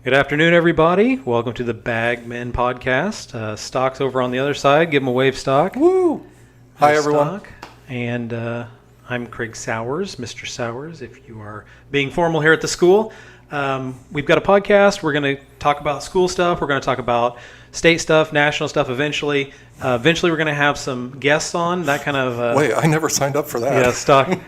Good afternoon, everybody. Welcome to the Bagmen Podcast. Stock's over on the other side. Give him a wave, Stock. Woo! Hi, everyone. Stock. And I'm Craig Sowers, Mr. Sowers, if you are being formal here at the school. We've got a podcast. We're going to talk about school stuff. We're going to talk about state stuff, national stuff eventually. Eventually, we're going to have some guests on, that kind of... Wait, I never signed up for that. Yeah, Stock.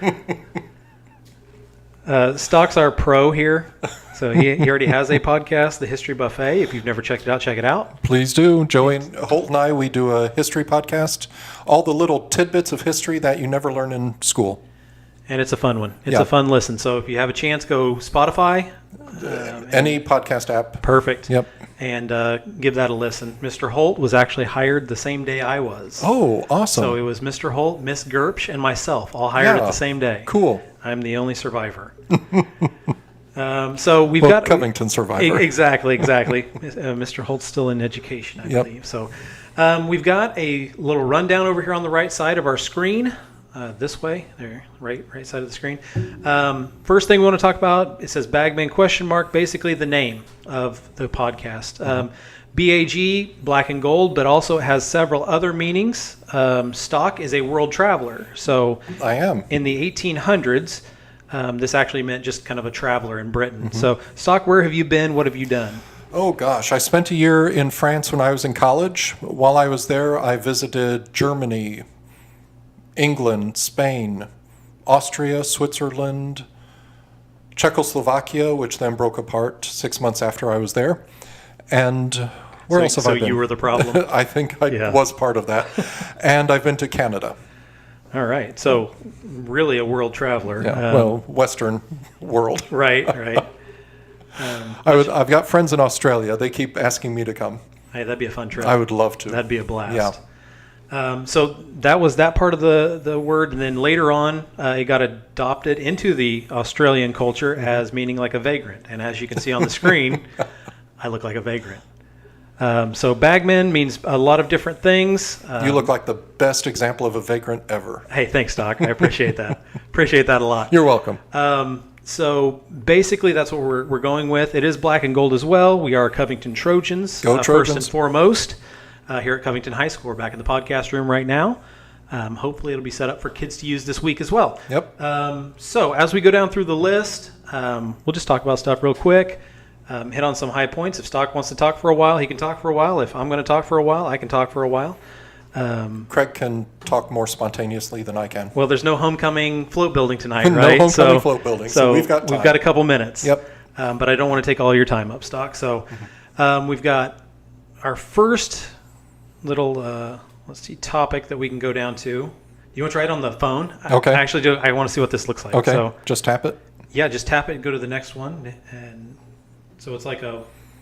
Stock's our pro here. So he already has a podcast, The History Buffet. If you've never checked it out, check it out. Please do. Joey and Holt and I, we do a history podcast. All the little tidbits of history that you never learn in school. And it's a fun one. It's a fun listen. So if you have a chance, go Spotify. Any podcast app. Perfect. Yep. And give that a listen. Mr. Holt was actually hired the same day I was. Oh, awesome. So it was Mr. Holt, Miss Gerpsch, and myself all hired at the same day. Cool. I'm the only survivor. So we've got Covington survivor. Exactly. Mr. Holt's still in education, I believe. So we've got a little rundown over here on the right side of our screen. This way, there, right side of the screen. First thing we want to talk about, it says Bagman ? Basically the name of the podcast. BAG, black and gold, but also it has several other meanings. Stock is a world traveler. So I am. In the 1800s, this actually meant just kind of a traveler in Britain. So, Stock, where have you been? What have you done? Oh, gosh. I spent a year in France when I was in college. While I was there, I visited Germany, England, Spain, Austria, Switzerland, Czechoslovakia, which then broke apart 6 months after I was there. And where else have I been? So you were the problem? I think I was part of that. And I've been to Canada. All right. So really a world traveler. Yeah, Western world. Right. I've got friends in Australia. They keep asking me to come. Hey, that'd be a fun trip. I would love to. That'd be a blast. Yeah. So that was that part of the word. And then later on, it got adopted into the Australian culture as meaning like a vagrant. And as you can see on the screen, I look like a vagrant. So bagman means a lot of different things. You look like the best example of a vagrant ever. Hey, thanks, Doc. I appreciate that. Appreciate that a lot. You're welcome. So basically that's what we're going with. It is black and gold as well. We are Covington Trojans. Go Trojans. First and foremost, here at Covington High School. We're back in the podcast room right now. Hopefully it'll be set up for kids to use this week as well. Yep. So as we go down through the list, we'll just talk about stuff real quick. Hit on some high points. If Stock wants to talk for a while, he can talk for a while. If I'm going to talk for a while, I can talk for a while. Craig can talk more spontaneously than I can. Well, there's no homecoming float building tonight, no right? homecoming float building, so we've got time. We've got a couple minutes. Yep. But I don't want to take all your time up, Stock. So we've got our first little, topic that we can go down to. You want to try it on the phone? Okay. I want to see what this looks like. Okay, so, just tap it. Yeah, just tap it and go to the next one. And so it's like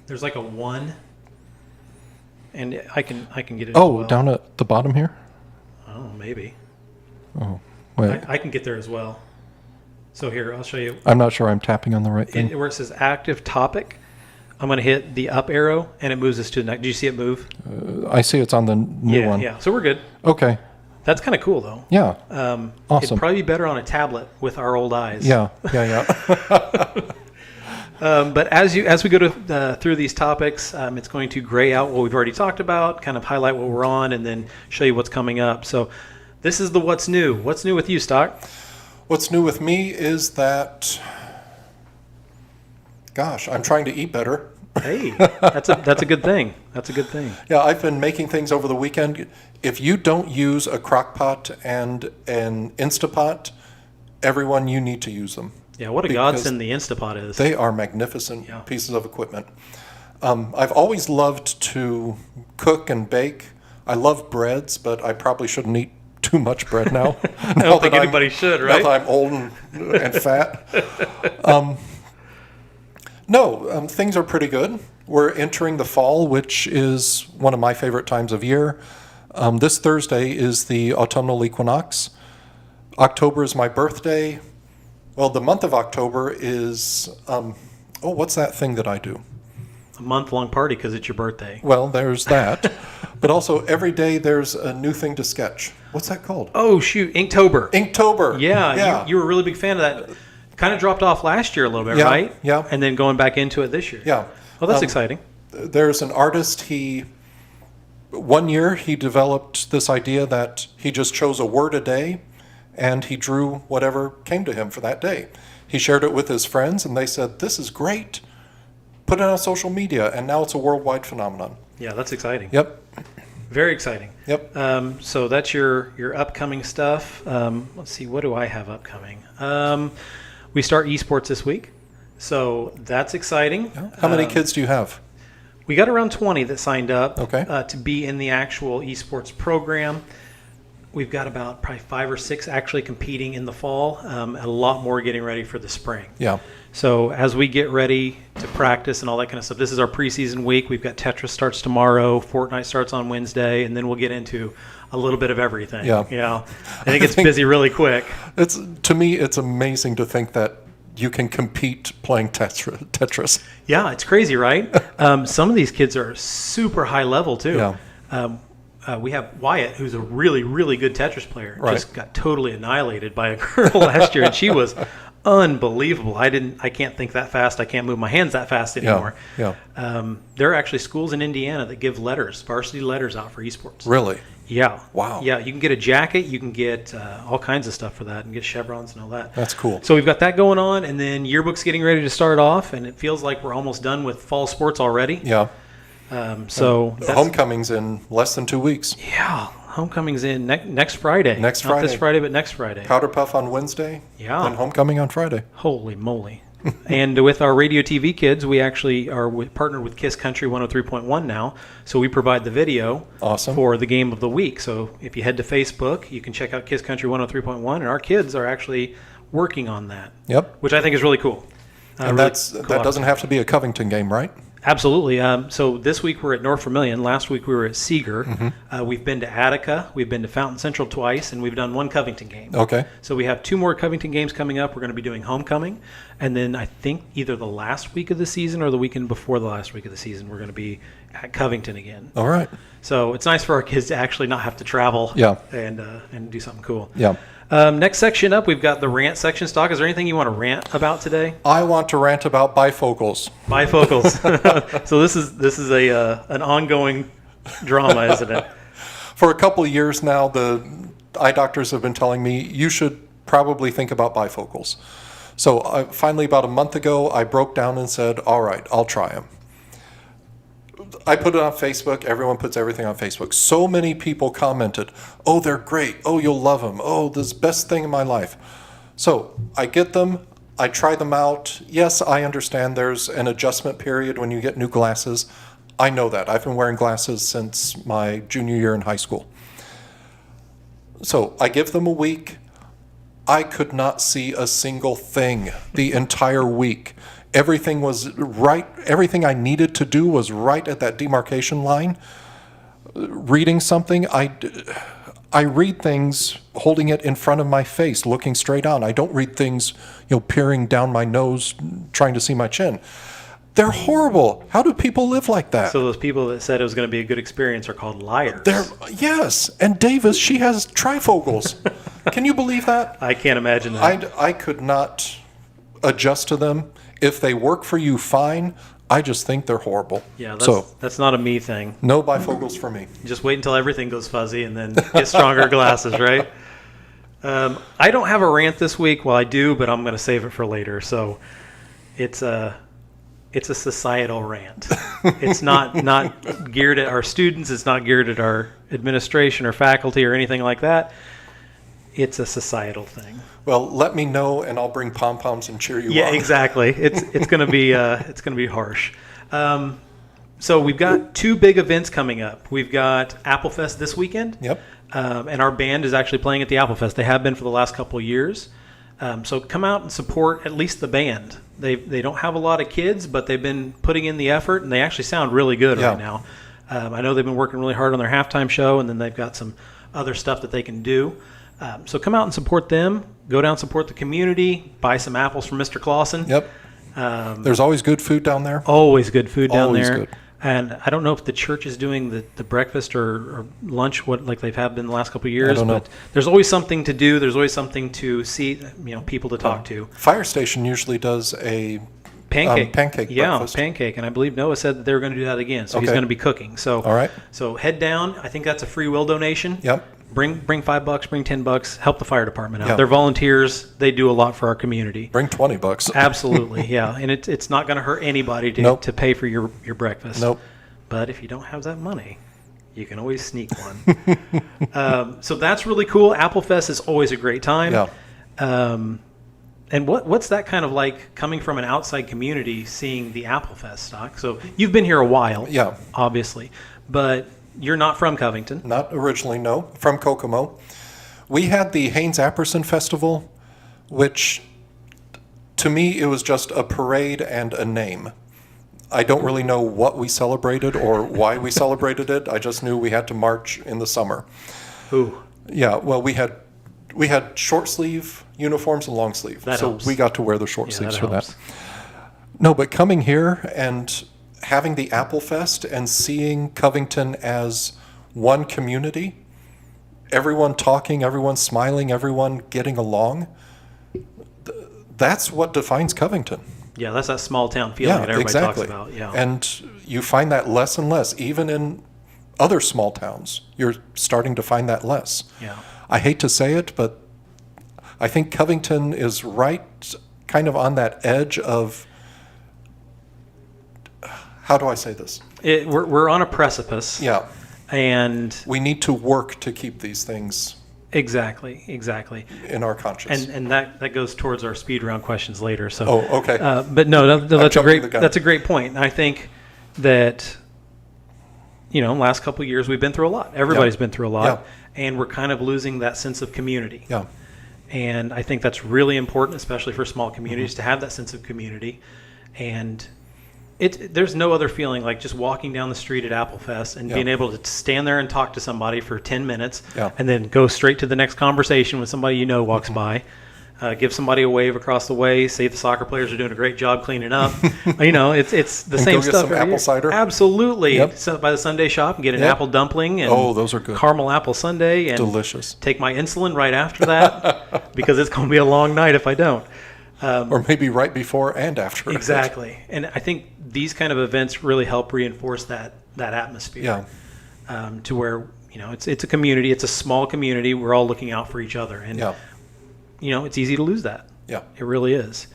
there's like a 1. And I can get it as well. Down at the bottom here? Oh, maybe. Oh, wait. I can get there as well. So here, I'll show you. I'm not sure I'm tapping on the right thing. Where it says active topic, I'm going to hit the up arrow, and it moves us to the next. Do you see it move? I see it's on the new one. Yeah, so we're good. Okay. That's kind of cool, though. Yeah. Awesome. It'd probably be better on a tablet with our old eyes. Yeah. But as we go through these topics, it's going to gray out what we've already talked about, kind of highlight what we're on, and then show you what's coming up. So this is the What's New. What's new with you, Stock? What's new with me is that, gosh, I'm trying to eat better. Hey, that's a good thing. That's a good thing. Yeah, I've been making things over the weekend. If you don't use a crock pot and an Instapot, everyone, you need to use them. Yeah, what a godsend the Instapot is. They are magnificent pieces of equipment. I've always loved to cook and bake. I love breads, but I probably shouldn't eat too much bread now. I don't think anybody should, right? Now that I'm old and fat. Things are pretty good. We're entering the fall, which is one of my favorite times of year. This Thursday is the autumnal equinox. October is my birthday. Well, the month of October is, what's that thing that I do? A month-long party because it's your birthday. Well, there's that. But also, every day there's a new thing to sketch. What's that called? Oh, shoot. Inktober. Inktober. Yeah. You were a really big fan of that. Kind of dropped off last year a little bit, right? Yeah. And then going back into it this year. Yeah. Oh, that's exciting. There's an artist, one year he developed this idea that he just chose a word a day and he drew whatever came to him for that day. He shared it with his friends and they said, this is great. Put it on social media, and now it's a worldwide phenomenon. Yeah, that's exciting. Yep. Very exciting. Yep. So that's your upcoming stuff. Let's see, what do I have upcoming? We start esports this week, so that's exciting. How many kids do you have? We got around 20 that signed up Okay. to be in the actual esports program. We've got about probably 5 or 6 actually competing in the fall, and a lot more getting ready for the spring. Yeah. So as we get ready to practice and all that kind of stuff, this is our preseason week. We've got Tetris starts tomorrow, Fortnite starts on Wednesday, and then we'll get into a little bit of everything. Yeah. You know, and it gets busy really quick. To me, it's amazing to think that you can compete playing Tetris. Yeah, it's crazy, right? Some of these kids are super high level too. Yeah. We have Wyatt, who's a really, really good Tetris player. Right. Just got totally annihilated by a girl last year, and she was unbelievable. I can't think that fast. I can't move my hands that fast anymore. Yeah. There are actually schools in Indiana that give varsity letters out for esports. Really? Yeah. Wow. Yeah, you can get a jacket. You can get all kinds of stuff for that, and get chevrons and all that. That's cool. So we've got that going on, and then yearbook's getting ready to start off, and it feels like we're almost done with fall sports already. Yeah. So Homecoming's in less than 2 weeks. yeah, homecoming's in next Friday. Next Not this Friday. Friday, but next Friday. Powder Puff on Wednesday. Yeah. And homecoming on Friday. Holy moly. And with our radio TV kids, we actually are partnered with Kiss Country 103.1 now. So we provide the video Awesome. for the game of the week. So if you head to Facebook, you can check out Kiss Country 103.1, and our kids are actually working on that. Yep. Which I think is really cool. And Really that cool doesn't have to be a Covington game, right? Absolutely. So this week we're at North Vermilion. Last week we were at Seeger. Mm-hmm. We've been to Attica. We've been to Fountain Central twice, and we've done one Covington game. Okay. So we have 2 more Covington games coming up. We're going to be doing homecoming, and then I think either the last week of the season or the weekend before the last week of the season, we're going to be at Covington again. All right. So it's nice for our kids to actually not have to travel. Yeah. And do something cool. Yeah. Next section up, we've got the rant section. Stock, is there anything you want to rant about today? I want to rant about bifocals. Bifocals. So this is an ongoing drama, isn't it? For a couple of years now, the eye doctors have been telling me you should probably think about bifocals. So finally, about a month ago, I broke down and said, all right, I'll try them. I put it on Facebook. Everyone puts everything on Facebook. So many people commented, oh, they're great. Oh, you'll love them. Oh, this is the best thing in my life. So I get them. I try them out. Yes, I understand there's an adjustment period when you get new glasses. I know that. I've been wearing glasses since my junior year in high school. So I give them a week. I could not see a single thing the entire week. Everything was right. Everything I needed to do was right at that demarcation line. Reading something, I read things holding it in front of my face, looking straight on. I don't read things, peering down my nose, trying to see my chin. They're horrible. How do people live like that? So those people that said it was going to be a good experience are called liars. Yes. And Davis, she has trifocals. Can you believe that? I can't imagine that. I could not adjust to them. If they work for you, fine. I just think they're horrible. Yeah, so that's not a me thing. No bifocals for me. Just wait until everything goes fuzzy and then get stronger glasses, right? I don't have a rant this week. Well, I do, but I'm going to save it for later. So it's a societal rant. It's not geared at our students. It's not geared at our administration or faculty or anything like that. It's a societal thing. Well, let me know, and I'll bring pom-poms and cheer you on. Yeah, exactly. It's going to be harsh. So we've got 2 big events coming up. We've got Applefest this weekend. Yep. And our band is actually playing at the Applefest. They have been for the last couple of years. So come out and support at least the band. They don't have a lot of kids, but they've been putting in the effort, and they actually sound really good right now. I know they've been working really hard on their halftime show, and then they've got some other stuff that they can do. So come out and support them. Go down and support the community. Buy some apples from Mr. Clausen. Yep. There's always good food down there. Always good food down Always there. Good. And I don't know if the church is doing the breakfast or lunch like they've been the last couple of years. But there's always something to do. There's always something to see. People to talk to. Fire station usually does a pancake. Pancake breakfast. Pancake. And I believe Noah said that they were going to do that again. So he's Okay. going to be cooking. So, All right. So head down. I think that's a free will donation. Yep. Bring $5, bring $10, help the fire department out. Yeah. They're volunteers. They do a lot for our community. Bring $20. Absolutely, yeah. And it's not going to hurt anybody Nope. to pay for your breakfast. Nope. But if you don't have that money, you can always sneak one. So that's really cool. Applefest is always a great time. Yeah. And what's that kind of like coming from an outside community, seeing the Applefest stock? So you've been here a while, Yeah. obviously, but you're not from Covington. Not originally, no. From Kokomo. We had the Haynes Apperson Festival, which to me, it was just a parade and a name. I don't really know what we celebrated or why we celebrated it. I just knew we had to march in the summer. Ooh, Yeah, well, we had short sleeve uniforms and long sleeve, That so helps. we got to wear the short yeah, sleeves that for helps. that. No, but coming here and having the Apple Fest and seeing Covington as one community, everyone talking, everyone smiling, everyone getting along, that's what defines Covington. Yeah, that's that small town feeling that everybody exactly. talks about. Yeah. And you find that less and less, even in other small towns. You're starting to find that less. Yeah. I hate to say it, but I think Covington is right kind of on that edge of, how do I say this? We're on a precipice. Yeah, And we need to work to keep these things exactly. in our conscience. And that goes towards our speed round questions later. So Oh, okay. but no, that's a jumping the gun. that's a great point. And I think that last couple of years we've been through a lot. Everybody's been through a lot, and we're kind of losing that sense of community. Yeah, And I think that's really important, especially for small communities, to have that sense of community. And there's no other feeling like just walking down the street at Applefest and being able to stand there and talk to somebody for 10 minutes and then go straight to the next conversation when somebody walks by. Give somebody a wave across the way, say the soccer players are doing a great job cleaning up. It's the And same go get stuff. some every apple year. cider. Absolutely. Yep. Sit by the Sunday shop and get an Yep. apple dumpling and Oh, those are good. caramel apple sundae and delicious. take my insulin right after that because it's going to be a long night if I don't. Or maybe right before and after. Exactly. And I think these kind of events really help reinforce that atmosphere. Yeah, To where, it's a community, it's a small community. We're all looking out for each other. And, yeah, it's easy to lose that. yeah. It really is.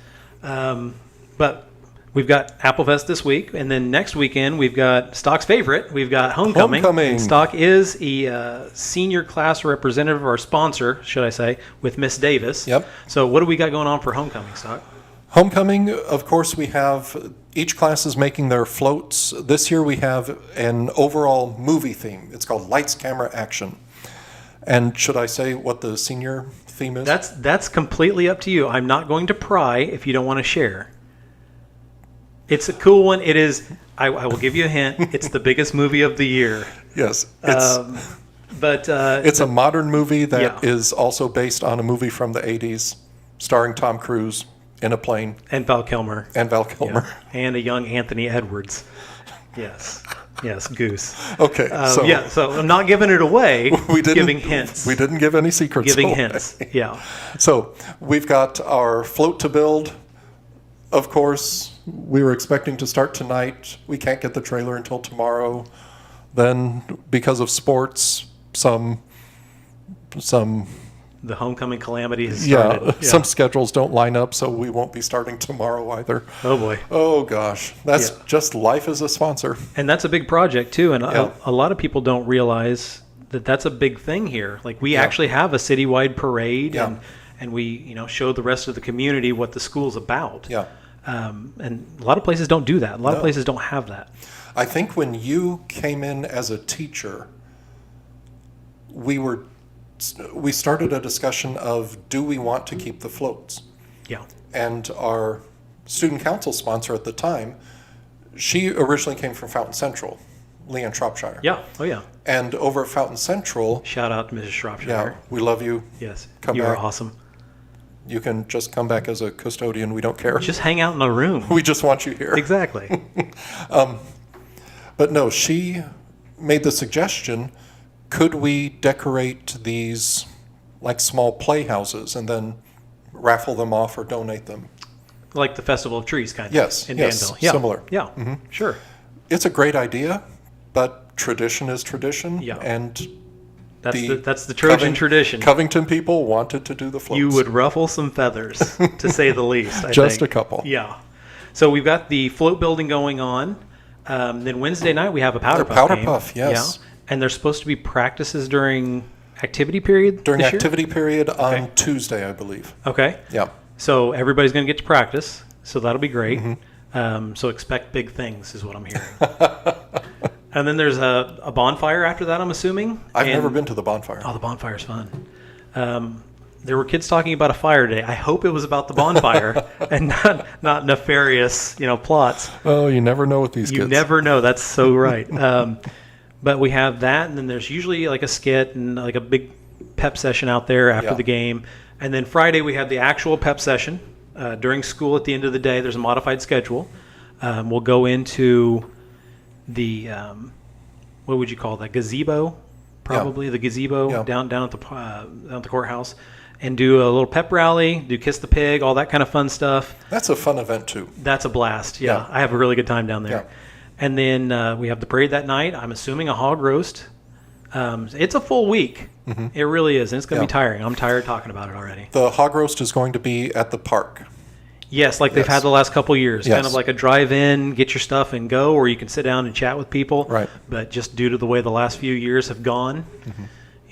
But we've got Applefest this week. And then next weekend, we've got Stock's favorite. We've got Homecoming. Homecoming. And Stock is a senior class representative, or sponsor, should I say, with Miss Davis. Yep. So what do we got going on for Homecoming, Stock? Homecoming, of course, we have each class is making their floats. This year we have an overall movie theme. It's called Lights, Camera, Action. And should I say what the senior theme is? That's completely up to you. I'm not going to pry if you don't want to share. It's a cool one. It is. I will give you a hint. It's the biggest movie of the year. Yes. It's a modern movie that Yeah. is also based on a movie from the 80s starring Tom Cruise in a plane and Val Kilmer. and Val Kilmer. Yeah. And a young Anthony Edwards. Yes, Goose. Okay, so So I'm not giving it away. we didn't giving hints. We didn't give any secrets Giving away. hints. Yeah. So we've got our float to build. Of course, we were expecting to start tonight. We can't get the trailer until tomorrow. Then, because of sports, some The homecoming calamity has started. some schedules don't line up, so we won't be starting tomorrow either. Oh boy. Oh gosh, that's Yeah. just life as a sponsor. And that's a big project too. And Yeah. a lot of people don't realize that that's a big thing here. Like we actually have a citywide parade, Yeah. and we show the rest of the community what the school's about. Yeah. And a lot of places don't do that. A lot of No. places don't have that. I think when you came in as a teacher, we started a discussion of, do we want to keep the floats? Yeah. And our student council sponsor at the time, she originally came from Fountain Central, Leanne Shropshire. Yeah. Oh yeah. And over at Fountain Central, Shout out to Mrs. Shropshire. yeah, we love you. Yes. Come You are back. awesome. You can just come back as a custodian. We don't care. Just hang out in a room. We just want you here. Exactly. But no, she made the suggestion, could we decorate these like small playhouses and then raffle them off or donate them? like the Festival of Trees kind of. Yes, in yes, Danville. Yeah. similar. Yeah, sure. It's a great idea, but tradition is tradition. Yeah. And That's the Trojan tradition. Covington people wanted to do the floats. You would ruffle some feathers, to say the least. I Just think. a couple. Yeah. So we've got the float building going on. Then Wednesday night we have a powder puff powder game. puff, yes. Yeah. And there's supposed to be practices during activity period During this year? activity period on Tuesday, I believe. Okay. Yeah. So everybody's going to get to practice. So that'll be great. Mm-hmm. So expect big things is what I'm hearing. And then there's a bonfire after that, I'm assuming. I've never been to the bonfire. Oh, the bonfire's fun. There were kids talking about a fire day. I hope it was about the bonfire and not nefarious, plots. Oh, you never know with these kids. You never know. That's so right. But we have that, and then there's usually like a skit and like a big pep session out there after the game. And then Friday we have the actual pep session during school at the end of the day. There's a modified schedule. We'll go into the, what would you call that, gazebo? Probably the gazebo down at the courthouse. And do a little pep rally, do Kiss the Pig, all that kind of fun stuff. That's a fun event, too. That's a blast, yeah. I have a really good time down there. Yeah. And then we have the parade that night. I'm assuming a hog roast. It's a full week. It really is, and it's going to be tiring. I'm tired talking about it already. The hog roast is going to be at the park. Yes, like they've had the last couple years. Yes. Kind of like a drive-in, get your stuff and go, or you can sit down and chat with people. Right. But just due to the way the last few years have gone,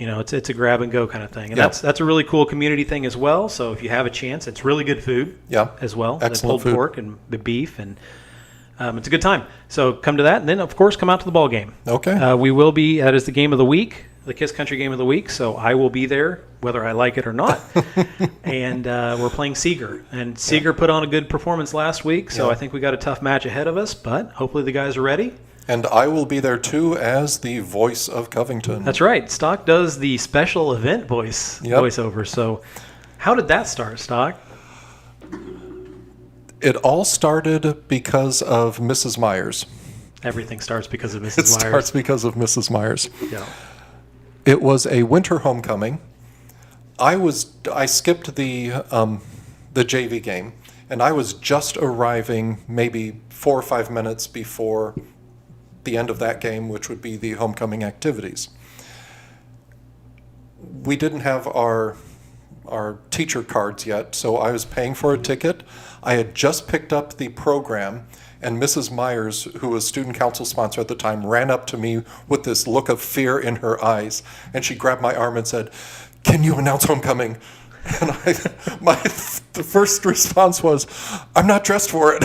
it's a grab and go kind of thing. And that's a really cool community thing as well. So if you have a chance, it's really good food as well. Excellent the pulled food. pork and the beef, and it's a good time. So come to that, and then of course come out to the ball game. Okay. We will be. That is the game of the week, the Kiss Country game of the week. So I will be there, whether I like it or not. And we're playing Seeger, and Seeger put on a good performance last week. So I think we got a tough match ahead of us, but hopefully the guys are ready. And I will be there, too, as the voice of Covington. That's right. Stock does the special event voiceover. So how did that start, Stock? It all started because of Mrs. Myers. Everything starts because of Mrs. It Myers. starts because of Mrs. Myers. Yeah. It was a winter homecoming. I skipped the JV game, and I was just arriving maybe 4 or 5 minutes before the end of that game, which would be the homecoming activities. We didn't have our teacher cards yet, so I was paying for a ticket. I had just picked up the program, and Mrs. Myers, who was student council sponsor at the time, ran up to me with this look of fear in her eyes, and she grabbed my arm and said, "Can you announce homecoming?" And the first response was, "I'm not dressed for it,"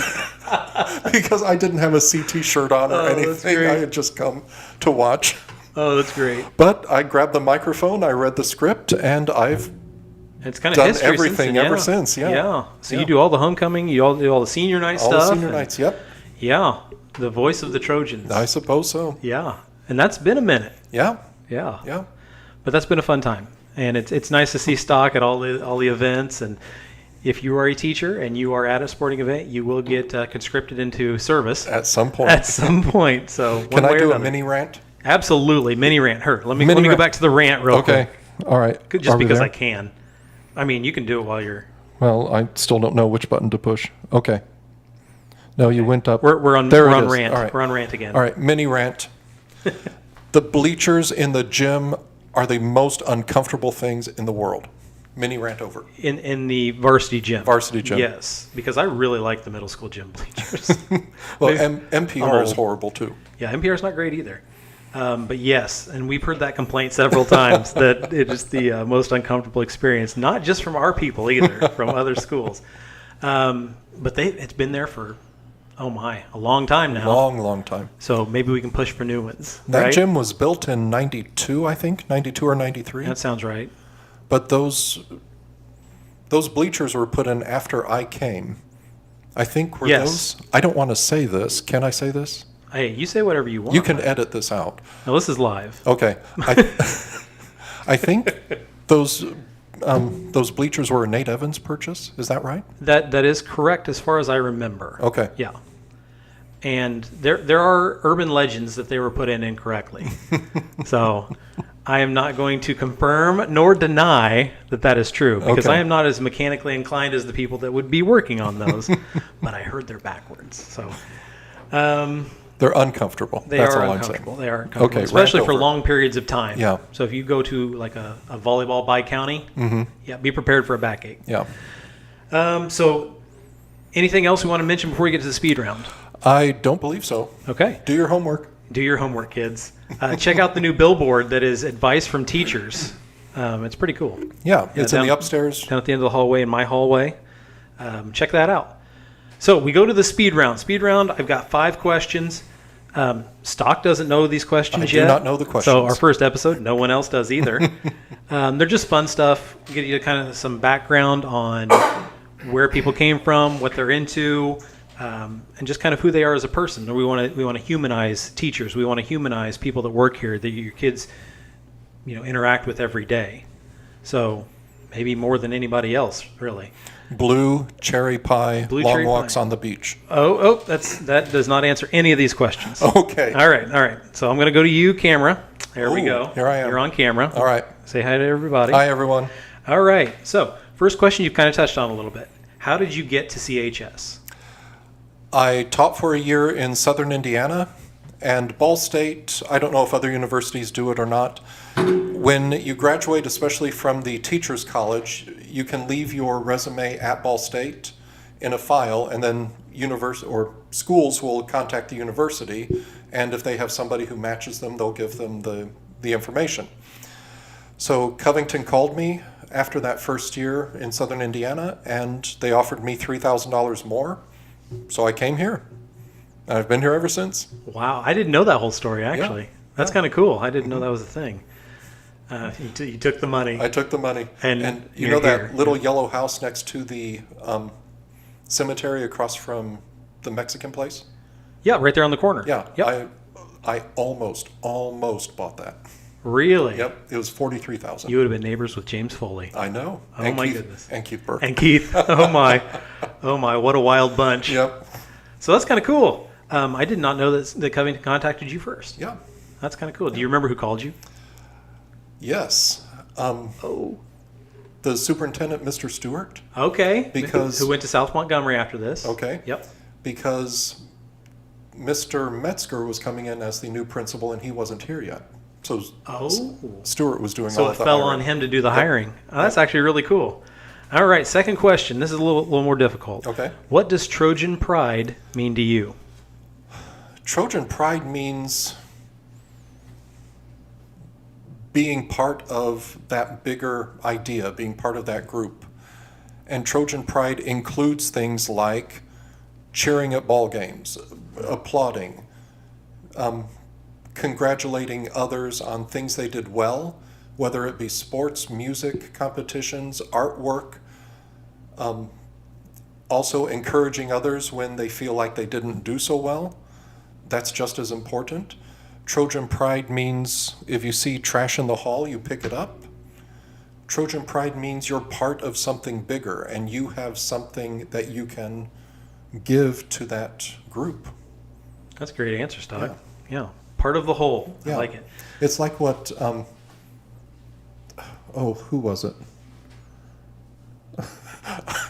because I didn't have a CT shirt on or anything. I had just come to watch. Oh, that's great. But I grabbed the microphone, I read the script, and I've It's kind of done history everything since, ever since. Yeah. So you do all the homecoming, you all do all the senior night All stuff. the senior nights, yep. Yeah. The voice of the Trojans. I suppose so. Yeah. And that's been a minute. Yeah. Yeah. Yeah. But that's been a fun time. And it's nice to see Stock at all the events. And if you are a teacher and you are at a sporting event, you will get conscripted into service At some point. at some point. So Can one way I or do a another. many rant? Absolutely, mini rant. Let me Mini go rant. back to the rant real Okay. All right. quick, just Are we because there? I can. I mean, you can do it while you're. Well, I still don't know which button to push. Okay. No, you went up. We're on There it rant. is. All right. We're on rant again. All right, mini rant. The bleachers in the gym are the most uncomfortable things in the world. Mini rant over. In the varsity gym. Varsity gym. Yes, because I really like the middle school gym bleachers. Well, Maybe- MPR is Oh. horrible too. Yeah, NPR is not great either. But yes, and we've heard that complaint several times that it is the most uncomfortable experience, not just from our people either, from other schools. But it's been there for, a long time now. Long time. So maybe we can push for new ones. That right? gym was built in 92, I think, 92 or 93. That sounds right. But those bleachers were put in after I came. I think were Yes. those. I don't want to say this. Can I say this? Hey, you say whatever you want. You can edit this out. Now, this is live. Okay. I think those bleachers were a Nate Evans purchase. Is that right? That is correct as far as I remember. Okay. Yeah. And there are urban legends that they were put in incorrectly. So I am not going to confirm nor deny that that is true because Okay. I am not as mechanically inclined as the people that would be working on those. But I heard they're backwards. So They're uncomfortable. they That's are all uncomfortable. I'm saying. They are uncomfortable, Okay, especially rant for over. long periods of time. Yeah. So if you go to like a volleyball by county, yeah, be prepared for a backache. Yeah. So anything else we want to mention before we get to the speed round? I don't believe so. Okay. Do your homework. Do your homework, kids. Check out the new billboard that is advice from teachers. It's pretty cool. Yeah, it's in down- the upstairs. Down at the end of the hallway in my hallway. Check that out. So we go to the speed round. Speed round, I've got 5 questions. Stock doesn't know these questions I yet. do not know the questions. So our first episode, no one else does either. They're just fun stuff. Get you kind of some background on where people came from, what they're into, and just kind of who they are as a person. We want to humanize teachers. We want to humanize people that work here that your kids, interact with every day. So maybe more than anybody else, really. Blue cherry pie, Blue long cherry walks pie. on the beach. Oh, that does not answer any of these questions. Okay. All right. So I'm going to go to you, camera. There we Ooh, go. here I am. You're on camera. All right. Say hi to everybody. Hi, everyone. All right. So first question you've kind of touched on a little bit. How did you get to CHS? I taught for a year in southern Indiana, and Ball State, I don't know if other universities do it or not. When you graduate, especially from the teacher's college, you can leave your resume at Ball State in a file, and then schools will contact the university, and if they have somebody who matches them, they'll give them the information. So Covington called me after that first year in southern Indiana, and they offered me $3,000 more. So I came here. And I've been here ever since. Wow. I didn't know that whole story, actually. That's Yeah. kind of cool. I didn't know that was a thing. You took the money. I took the money. And you you're know that here. little yellow house next to the cemetery across from the Mexican place? Yeah, right there on the corner. Yeah. Yep. I almost bought that. Really? Yep. It was $43,000. You would have been neighbors with James Foley. I know. Oh, and my Keith, goodness. And Keith Burke. And Keith. Oh, my. What a wild bunch. Yep. So that's kind of cool. I did not know that Covington contacted you first. Yeah. That's kind of cool. Do you remember who called you? Yes. The superintendent, Mr. Stewart. Okay. Because- Who went to South Montgomery after this. Okay. Yep. Because Mr. Metzger was coming in as the new principal, and he wasn't here yet. So Stewart was doing all So of it the fell hiring. on him to do the hiring. Oh, that's actually really cool. All right, second question. This is a little more difficult. Okay. What does Trojan pride mean to you? Trojan pride means being part of that bigger idea, being part of that group. And Trojan pride includes things like cheering at ball games, applauding, congratulating others on things they did well, whether it be sports, music, competitions, artwork. Also encouraging others when they feel like they didn't do so well. That's just as important. Trojan pride means if you see trash in the hall, you pick it up. Trojan pride means you're part of something bigger and you have something that you can give to that group. That's a great answer, Stock. Yeah. Part of the whole. I Yeah. like it. It's like what, who was it?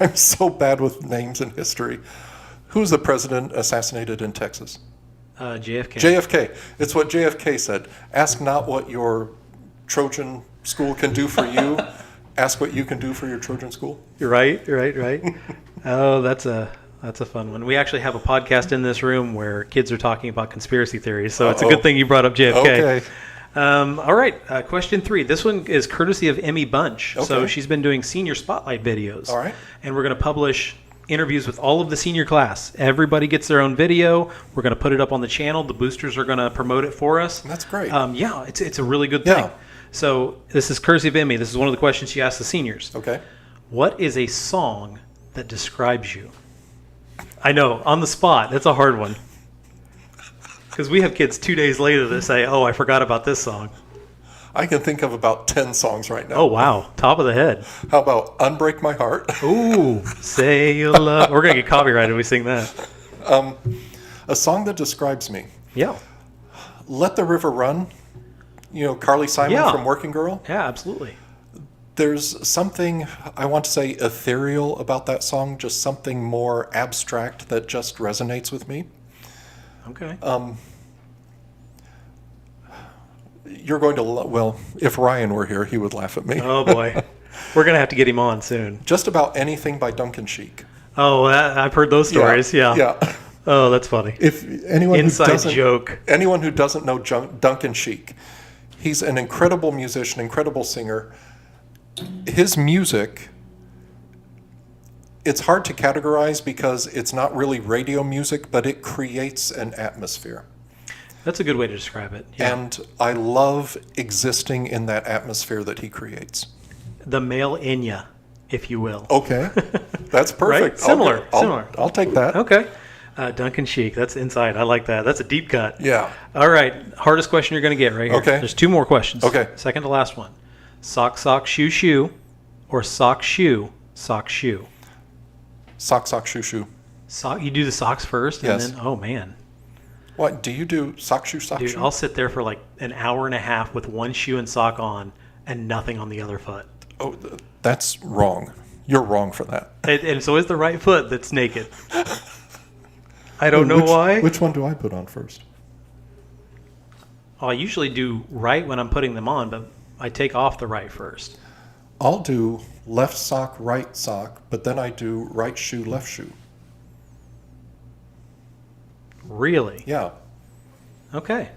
I'm so bad with names and history. Who's the president assassinated in Texas? JFK. JFK. It's what JFK said. Ask not what your Trojan school can do for you. Ask what you can do for your Trojan school. You're right. Oh, that's a fun one. We actually have a podcast in this room where kids are talking about conspiracy theories, so it's a good thing you brought up JFK. Okay. All right, question 3. This one is courtesy of Emmy Bunch. So Okay. she's been doing senior spotlight videos. All right. And we're going to publish interviews with all of the senior class. Everybody gets their own video. We're going to put it up on the channel. The boosters are going to promote it for us. That's great. Yeah, it's a really good thing. Yeah. So this is courtesy of Emmy. This is one of the questions she asked the seniors. Okay. What is a song that describes you? I know, on the spot. That's a hard one. Because we have kids 2 days later that say, "Oh, I forgot about this song." I can think of about 10 songs right now. Oh, wow. Top of the head. How about Unbreak My Heart? Ooh, say you love. We're going to get copyrighted if we sing that. A song that describes me. Yeah. Let the River Run. Carly Simon Yeah. from Working Girl. Yeah, absolutely. There's something, I want to say, ethereal about that song, just something more abstract that just resonates with me. Okay. You're going to, well, if Ryan were here, he would laugh at me. Oh, boy. We're going to have to get him on soon. Just about anything by Duncan Sheik. Oh, I've heard those stories. Yeah. Yeah. Oh, that's funny. If anyone Inside joke. Anyone who doesn't know Duncan Sheik, he's an incredible musician, incredible singer. His music, it's hard to categorize because it's not really radio music, but it creates an atmosphere. That's a good way to describe it. Yeah. And I love existing in that atmosphere that he creates. The male Enya, if you will. Okay, that's perfect. Right? Similar. I'll take that. Okay. Duncan Sheik, that's inside. I like that. That's a deep cut. Yeah. All right. Hardest question you're going to get right here. Okay. There's 2 more questions. Okay. Second to last one. Sock, sock, shoe, shoe, or sock, shoe, sock, shoe? Sock, sock, shoe, shoe. Sock. You do the socks first, Yes. and then, oh, man. What, do you do sock, shoe, sock, Dude, shoe? I'll sit there for like an hour and a half with one shoe and sock on and nothing on the other foot. Oh, that's wrong. You're wrong for that. And it's always the right foot that's naked. I don't know why. Which one do I put on first? I usually do right when I'm putting them on, but I take off the right first. I'll do left sock, right sock, but then I do right shoe, left shoe. Really? Yeah. Okay.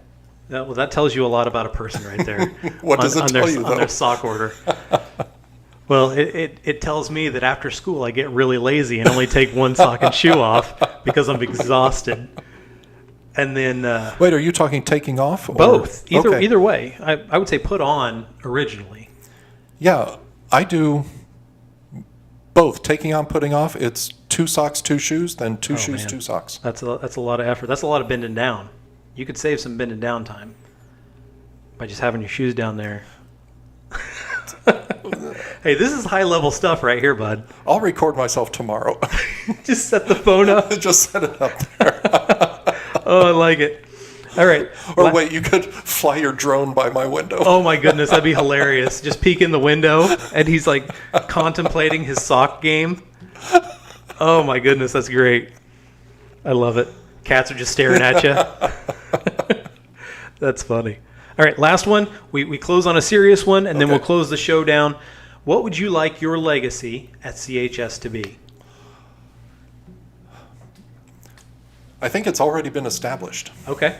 Well, that tells you a lot about a person right there. What does it tell you, on though? their sock order. Well, it tells me that after school I get really lazy and only take one sock and shoe off because I'm exhausted. And then Wait, are you talking taking off? Or? both. Okay. Either way. I would say put on originally. Yeah, I do both. Taking on, putting off. It's 2 socks, 2 shoes, then 2 shoes, man. 2 socks. That's a lot of effort. That's a lot of bending down. You could save some bending down time by just having your shoes down there. Hey, this is high level stuff right here, bud. I'll record myself tomorrow. Just set the phone up. Just set it up there. Oh, I like it. All right. Or wait, you could fly your drone by my window. Oh my goodness, that'd be hilarious. Just peek in the window and he's like contemplating his sock game. Oh my goodness, that's great. I love it. Cats are just staring at you. That's funny. All right, last one. We close on a serious one, and then we'll close the show down. What would you like your legacy at CHS to be? I think it's already been established. Okay.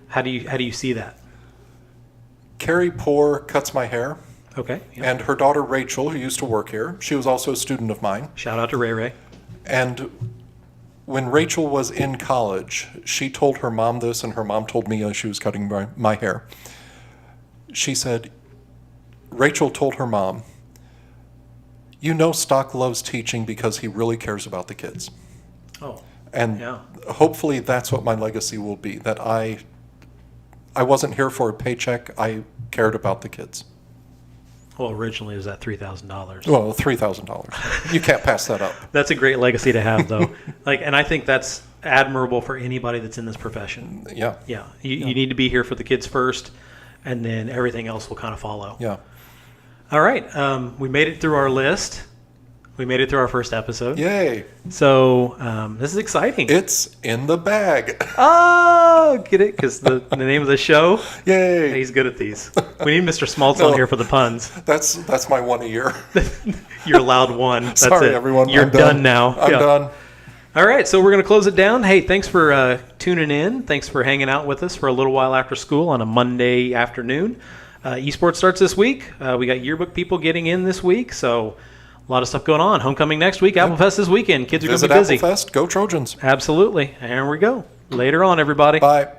How do you see that? Carrie Poor cuts my hair, Okay. Yeah. and her daughter Rachel, who used to work here, she was also a student of mine. Shout out to Ray Ray. And when Rachel was in college, she told her mom this, and her mom told me as she was cutting my hair. She said, Rachel told her mom, Stock loves teaching because he really cares about the kids. Oh. And Yeah. hopefully that's what my legacy will be, that I wasn't here for a paycheck. I cared about the kids. Well, originally it was at $3,000. Well, $3,000. You can't pass that up. That's a great legacy to have, though. And I think that's admirable for anybody that's in this profession. Yeah. Yeah. You need to be here for the kids first, and then everything else will kind of follow. Yeah. All right. We made it through our list. We made it through our first episode. Yay. So this is exciting. It's in the bag. Oh, get it? Because the name of the show? Yay. He's good at these. We need Mr. Smaltz on here for the puns. That's my one a year. You're allowed one. That's Sorry, it. everyone. You're I'm done now. I'm done. All right, so we're going to close it down. Hey, thanks for tuning in. Thanks for hanging out with us for a little while after school on a Monday afternoon. Esports starts this week. We got yearbook people getting in this week, so a lot of stuff going on. Homecoming next week. Applefest this weekend. Kids are going to be busy. Visit Applefest. Go Trojans. Absolutely. Here we go. Later on, everybody. Bye.